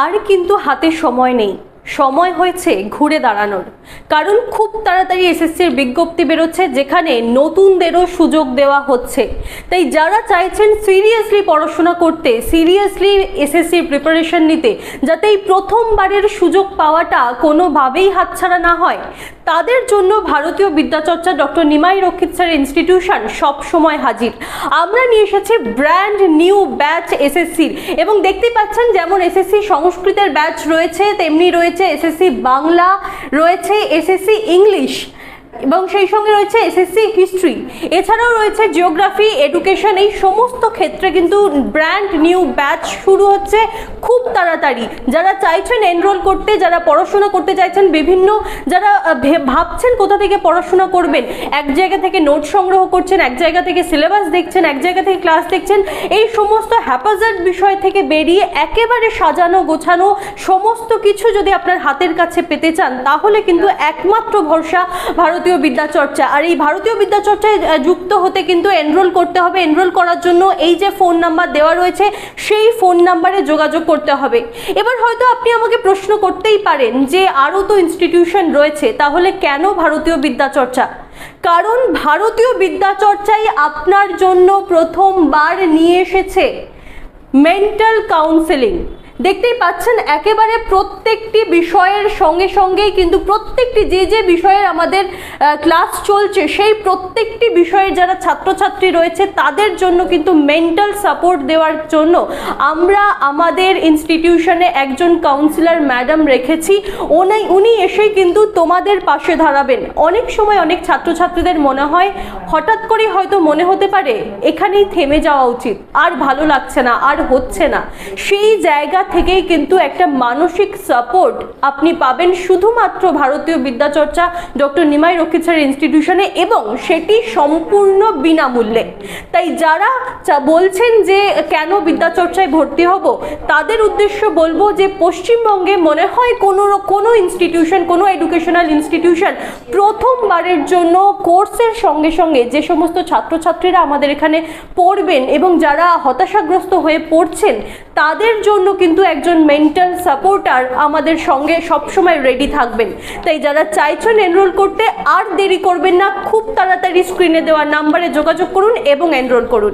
আর কিন্তু হাতে সময় নেই, সময় হয়েছে ঘুরে দাঁড়ানোর। কারণ খুব তাড়াতাড়ি এসএসসির বিজ্ঞপ্তি বেরোচ্ছে, যেখানে নতুনদেরও সুযোগ দেওয়া হচ্ছে। তাই যারা চাইছেন সিরিয়াসলি পড়াশোনা করতে, সিরিয়াসলি এসএসসির প্রিপারেশন নিতে, যাতে এই প্রথমবারের সুযোগ পাওয়াটা কোনোভাবেই হাতছাড়া না হয়, তাদের জন্য ভারতীয় বিদ্যাচর্চা ডক্টর নিমাই রক্ষিত স্যার ইনস্টিটিউশন সব সময় হাজির। আমরা নিয়ে এসেছি ব্র্যান্ড নিউ ব্যাচ এসএসসির, এবং দেখতে পাচ্ছেন যেমন এসএসসি সংস্কৃতের ব্যাচ রয়েছে, তেমনি রয়েছে এসএসসি বাংলা, রয়েছে এসএসসি ইংলিশ, এবং সেই সঙ্গে রয়েছে এসএসসি হিস্ট্রি, এছাড়াও রয়েছে জিওগ্রাফি, এডুকেশন। এই সমস্ত ক্ষেত্রে কিন্তু ব্র্যান্ড নিউ ব্যাচ শুরু হচ্ছে খুব তাড়াতাড়ি। যারা চাইছেন এনরোল করতে, যারা পড়াশোনা করতে চাইছেন, বিভিন্ন যারা ভাবছেন কোথা থেকে পড়াশোনা করবেন, এক জায়গা থেকে নোট সংগ্রহ করছেন, এক জায়গা থেকে সিলেবাস দেখছেন, এক জায়গা থেকে ক্লাস দেখছেন, এই সমস্ত হ্যাপাজার্ড বিষয় থেকে বেরিয়ে একেবারে সাজানো গোছানো সমস্ত কিছু যদি আপনার হাতের কাছে পেতে চান, তাহলে কিন্তু একমাত্র ভরসা ভারতীয় বিদ্যাচর্চা। আর এই ভারতীয় বিদ্যাচর্চায় যুক্ত হতে কিন্তু এনরোল করতে হবে। এনরোল করার জন্য এই যে ফোন নাম্বার দেওয়া রয়েছে, সেই ফোন নাম্বারে যোগাযোগ করতে হবে। এবার হয়তো আপনি আমাকে প্রশ্ন করতেই পারেন যে আরও তো ইনস্টিটিউশন রয়েছে, তাহলে কেন ভারতীয় বিদ্যাচর্চা? কারণ ভারতীয় বিদ্যাচর্চাই আপনার জন্য প্রথমবার নিয়ে এসেছে মেন্টাল কাউন্সেলিং। দেখতেই পাচ্ছেন একেবারে প্রত্যেকটি বিষয়ের সঙ্গে সঙ্গেই কিন্তু প্রত্যেকটি যে বিষয়ের আমাদের ক্লাস চলছে, সেই প্রত্যেকটি বিষয়ের যারা ছাত্রছাত্রী রয়েছে তাদের জন্য কিন্তু মেন্টাল সাপোর্ট দেওয়ার জন্য আমরা আমাদের ইনস্টিটিউশনে একজন কাউন্সিলর ম্যাডাম রেখেছি। উনি এসেই কিন্তু তোমাদের পাশে দাঁড়াবেন। অনেক সময় অনেক ছাত্রছাত্রীদের মনে হয়, হঠাৎ করে হয়তো মনে হতে পারে এখানেই থেমে যাওয়া উচিত, আর ভালো লাগছে না, আর হচ্ছে না। সেই জায়গা থেকেই কিন্তু একটা মানসিক সাপোর্ট আপনি পাবেন শুধুমাত্র ভারতীয় বিদ্যাচর্চা ডক্টর নিমাই রক্ষিত স্যার ইনস্টিটিউশনে, এবং সেটি সম্পূর্ণ বিনামূল্যে। তাই যারা বলছেন যে কেন বিদ্যাচর্চায় ভর্তি হব, তাদের উদ্দেশ্য বলবো যে পশ্চিমবঙ্গে মনে হয় কোনো ইনস্টিটিউশন, কোনো এডুকেশনাল ইনস্টিটিউশন প্রথমবারের জন্য কোর্সের সঙ্গে সঙ্গে যে সমস্ত ছাত্রছাত্রীরা আমাদের এখানে পড়বেন এবং যারা হতাশাগ্রস্ত হয়ে পড়ছেন, তাদের জন্য কিন্তু একজন মেন্টাল সাপোর্টার আমাদের সঙ্গে সবসময় রেডি থাকবেন। তাই যারা চাইছেন এনরোল করতে, আর দেরি করবেন না, খুব তাড়াতাড়ি স্ক্রিনে দেওয়া নাম্বারে যোগাযোগ করুন এবং এনরোল করুন।